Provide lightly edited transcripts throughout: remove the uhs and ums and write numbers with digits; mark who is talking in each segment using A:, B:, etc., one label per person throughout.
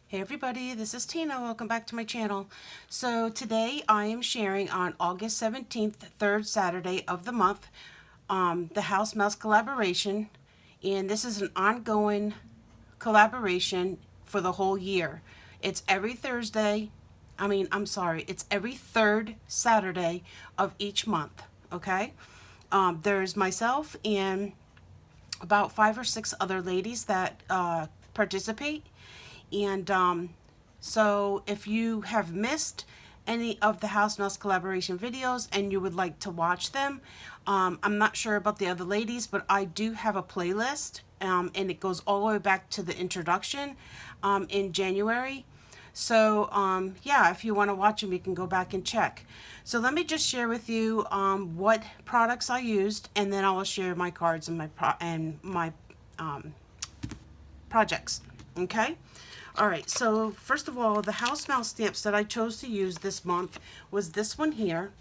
A: Hey everybody, this is Tina. Welcome back to my channel. So today I am sharing on August 17th, third Saturday of the month, the House Mouse collaboration. And this is an ongoing collaboration for the whole year. It's every Thursday. It's every third Saturday of each month. Okay? There's myself and about 5 or 6 other ladies that participate. And so if you have missed any of the House Mouse collaboration videos and you would like to watch them, I'm not sure about the other ladies, but I do have a playlist, and it goes all the way back to the introduction in January. So yeah, if you want to watch them, you can go back and check. So let me just share with you what products I used, and then I will share my cards and my projects. Okay. All right. So first of all, the house mouse stamps that I chose to use this month was this one here,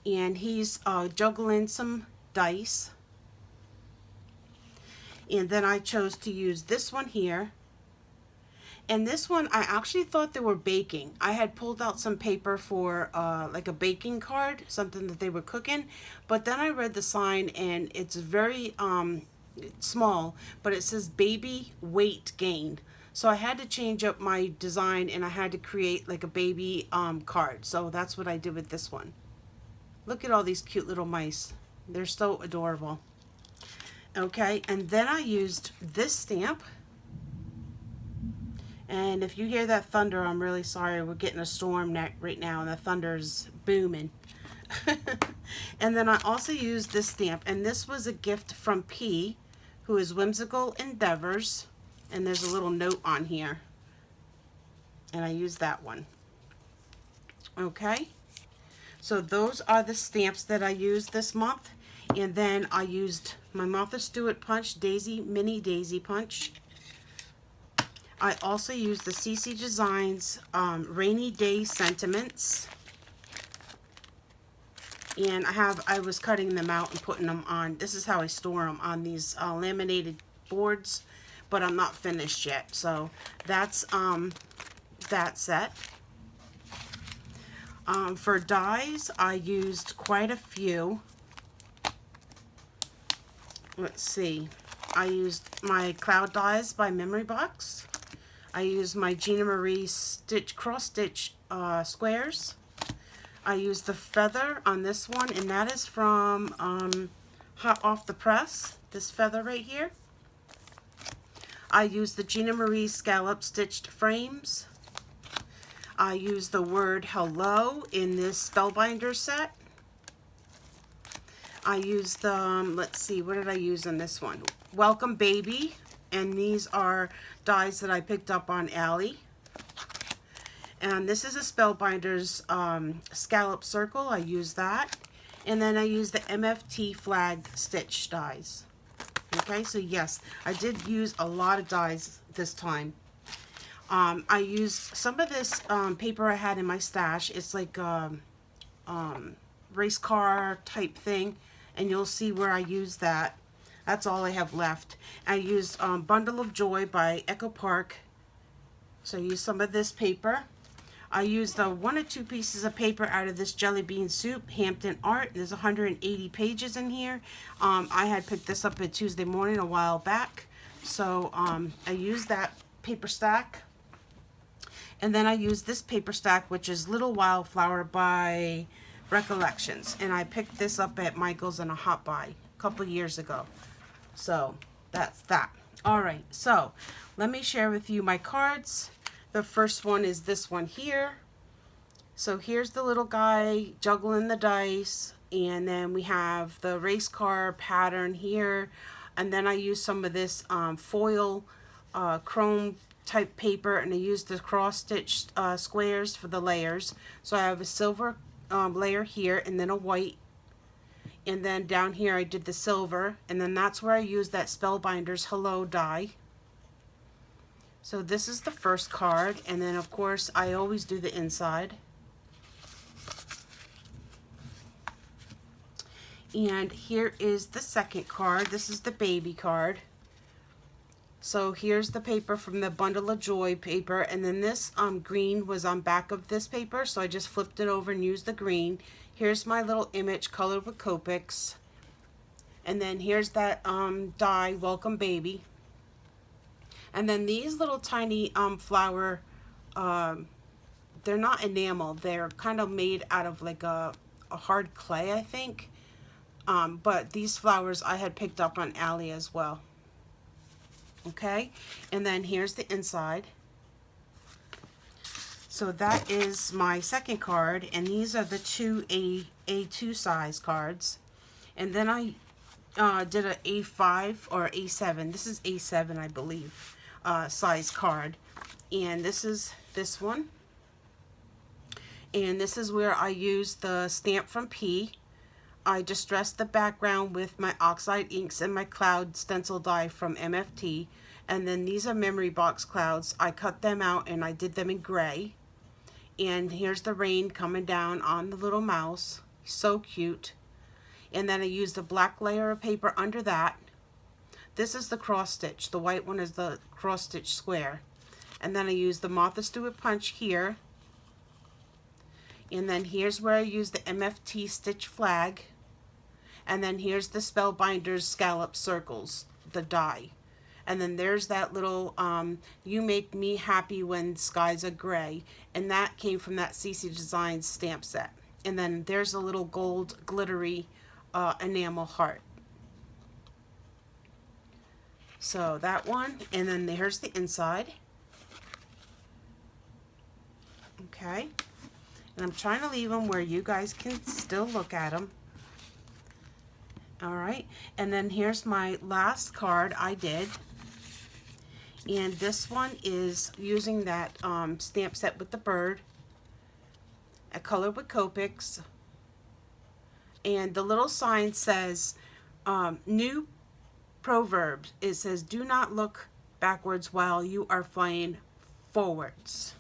A: and he's juggling some dice. And then I chose to use this one here. And this one, I actually thought they were baking. I had pulled out some paper for like a baking card, something that they were cooking. But then I read the sign, and it's very small, but it says baby weight gain. So I had to change up my design, and I had to create like a baby card. So that's what I did with this one. Look at all these cute little mice. They're so adorable. Okay, and then I used this stamp. And if you hear that thunder, I'm really sorry. We're getting a storm right now, and the thunder's booming. And then I also used this stamp, and this was a gift from P, who is Whimsical Endeavors, and there's a little note on here, and I used that one. Okay, so those are the stamps that I used this month. And then I used my Martha Stewart Punch Daisy Mini Daisy Punch. I also used the CC Designs Rainy Day Sentiments. And I was cutting them out and putting them on. This is how I store them, on these laminated boards, but I'm not finished yet. So that's that set. For dies, I used quite a few. Let's see. I used my Cloud Dies by Memory Box. I used my Gina Marie cross stitch squares. I used the feather on this one, and that is from Hot Off the Press, this feather right here. I used the Gina Marie scallop stitched frames. I used the word hello in this Spellbinder set. I used let's see, what did I use on this one? Welcome Baby, and these are dies that I picked up on Ally. And this is a Spellbinder's scallop circle. I used that. And then I used the MFT flag stitch dies. Okay, so yes, I did use a lot of dies this time. I used some of this paper I had in my stash. It's like a race car type thing, and you'll see where I used that. That's all I have left. I used Bundle of Joy by Echo Park. So I used some of this paper. I used 1 or 2 pieces of paper out of this Jelly Bean Soup Hampton Art. There's 180 pages in here. I had picked this up on Tuesday morning a while back. So I used that paper stack. And then I used this paper stack, which is Little Wildflower by Recollections. And I picked this up at Michael's in a Hot Buy a couple years ago. So that's that. All right, so let me share with you my cards. The first one is this one here. So here's the little guy juggling the dice, and then we have the race car pattern here, and then I used some of this foil chrome type paper, and I used the cross stitch squares for the layers. So I have a silver layer here, and then a white, and then down here I did the silver, and then that's where I used that Spellbinder's Hello die. So this is the first card, and then of course I always do the inside. And here is the second card. This is the baby card. So here's the paper from the Bundle of Joy paper, and then this green was on back of this paper, so I just flipped it over and used the green. Here's my little image colored with Copics, and then here's that die, Welcome Baby. And then these little tiny flower, they're not enamel, they're kind of made out of like a hard clay, I think. But these flowers I had picked up on Ally as well. Okay, and then here's the inside. So that is my second card, and these are the two A2 size cards. And then I did a A5 or A7. This is A7, I believe, size card. And this is this one. And this is where I used the stamp from P. I distressed the background with my oxide inks and my cloud stencil die from MFT. And then these are memory box clouds. I cut them out and I did them in gray. And here's the rain coming down on the little mouse. So cute. And then I used a black layer of paper under that. This is the cross stitch. The white one is the cross stitch square. And then I used the Martha Stewart punch here. And then here's where I used the MFT stitch flag. And then here's the Spellbinders scallop circles, the die. And then there's that little You Make Me Happy When Skies Are Gray. And that came from that CC Designs stamp set. And then there's a little gold glittery enamel heart. So that one. And then there's the inside. Okay. And I'm trying to leave them where you guys can still look at them. All right, and then here's my last card I did. And this one is using that stamp set with the bird. I colored with Copics. And the little sign says, new proverb. It says, do not look backwards while you are flying forwards.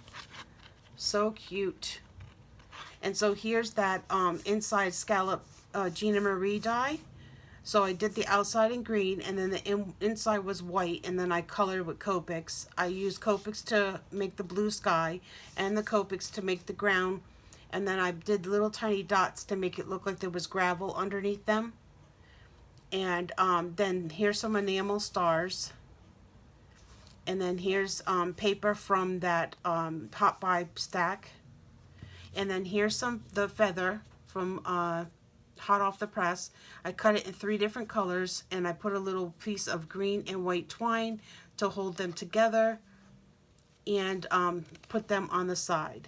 A: So cute. And so here's that inside scallop Gina Marie die. So I did the outside in green, and then the inside was white, and then I colored with Copics. I used Copics to make the blue sky, and the Copics to make the ground, and then I did little tiny dots to make it look like there was gravel underneath them. And then here's some enamel stars. And then here's paper from that Hot Buy stack. And then here's the feather from hot off the press. I cut it in 3 different colors, and I put a little piece of green and white twine to hold them together, and put them on the side.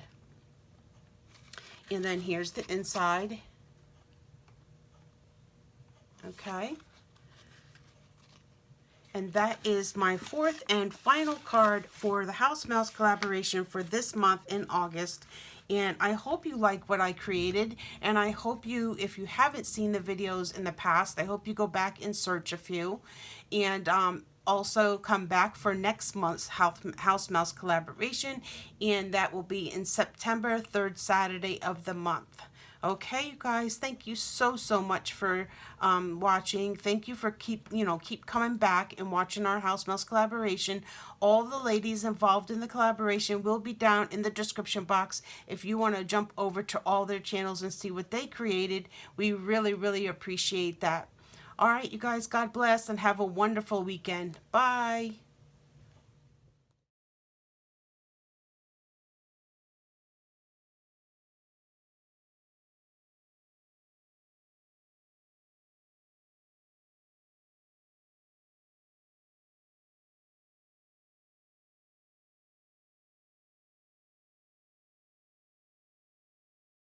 A: And then here's the inside. Okay. And that is my 4th and final card for the House Mouse collaboration for this month in August. And I hope you like what I created, and I hope you, if you haven't seen the videos in the past, I hope you go back and search a few, and also come back for next month's House Mouse collaboration, and that will be in September, 3rd Saturday of the month. Okay, you guys, thank you so much for watching. Thank you for keep coming back and watching our House Mouse collaboration. All the ladies involved in the collaboration will be down in the description box if you want to jump over to all their channels and see what they created. We really appreciate that. All right, you guys, God bless and have a wonderful weekend. Bye.